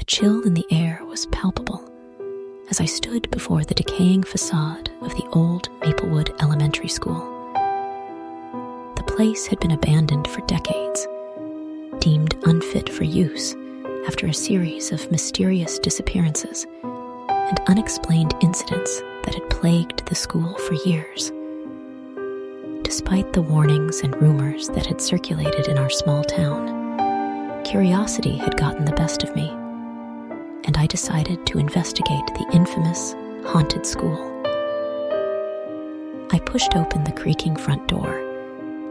chill in the air was palpable as I stood before the decaying façade of the old Maplewood Elementary School. The place had been abandoned for decades, deemed unfit for use after a series of mysterious disappearances and unexplained incidents that had plagued the school for years. Despite the warnings and rumors that had circulated in our small town, curiosity had gotten the best of me, and I decided to investigate the infamous haunted school. I pushed open the creaking front door,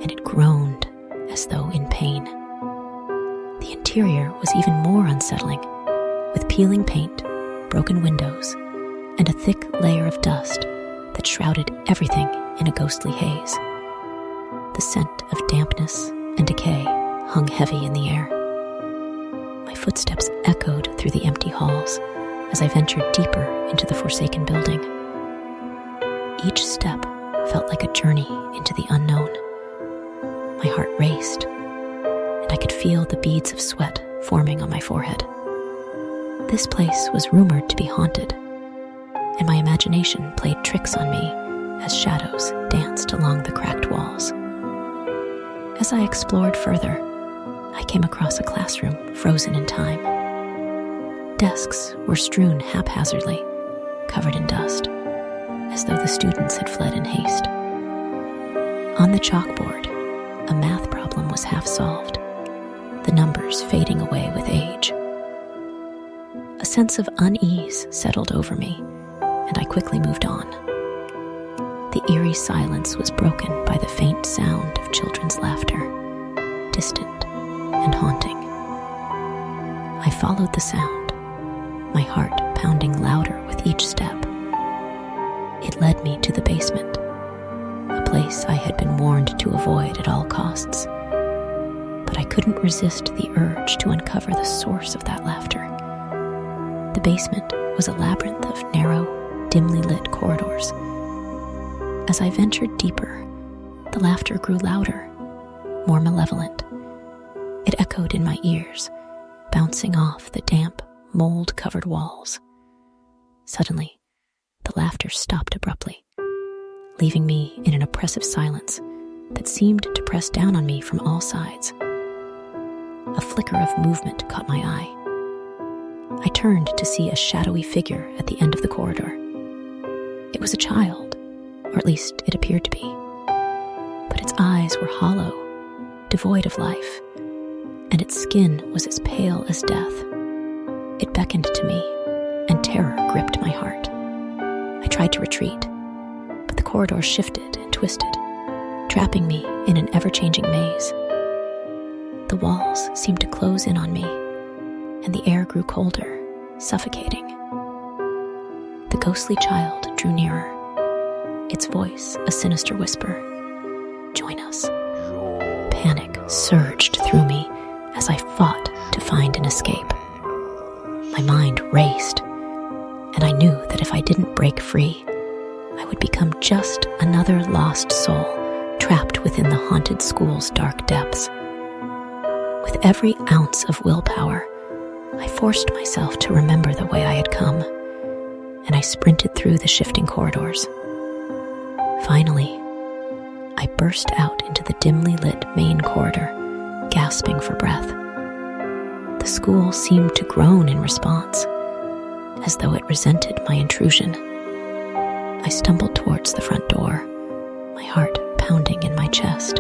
and it groaned as though in pain. The interior was even more unsettling, with peeling paint, broken windows, and a thick layer of dust that shrouded everything in a ghostly haze. The scent of dampness and decay hung heavy in the air. My footsteps echoed through the empty halls as I ventured deeper into the forsaken building. Each step felt like a journey into the unknown. My heart raced, and I could feel the beads of sweat forming on my forehead. This place was rumored to be haunted, and my imagination played tricks on me as shadows danced along the cracked walls. As I explored further, I came across a classroom frozen in time. Desks were strewn haphazardly, covered in dust, as though the students had fled in haste. On the chalkboard, a math problem was half solved, the numbers fading away with age. A sense of unease settled over me, and I quickly moved on. The eerie silence was broken by the faint sound of children's laughter, distant and haunting. I followed the sound, my heart pounding louder with each step. It led me to the basement, a place I had been warned to avoid at all costs. But I couldn't resist the urge to uncover the source of that laughter. The basement was a labyrinth of narrow, dimly lit corridors. As I ventured deeper, the laughter grew louder, more malevolent. It echoed in my ears, bouncing off the damp, mold-covered walls. Suddenly, the laughter stopped abruptly, leaving me in an oppressive silence that seemed to press down on me from all sides. A flicker of movement caught my eye. I turned to see a shadowy figure at the end of the corridor. It was a child, or at least it appeared to be. But its eyes were hollow, devoid of life, and its skin was as pale as death. It beckoned to me, and terror gripped my heart. I tried to retreat, but the corridor shifted and twisted, trapping me in an ever-changing maze. The walls seemed to close in on me, and the air grew colder, suffocating. The ghostly child drew nearer, its voice a sinister whisper. "Join us." Panic surged through me as I fought to find an escape. My mind raced, and I knew that if I didn't break free, I would become just another lost soul trapped within the haunted school's dark depths. With every ounce of willpower, I forced myself to remember the way I had come, and I sprinted through the shifting corridors. Finally, I burst out into the dimly lit main corridor, gasping for breath. The school seemed to groan in response, as though it resented my intrusion. I stumbled towards the front door, my heart pounding in my chest.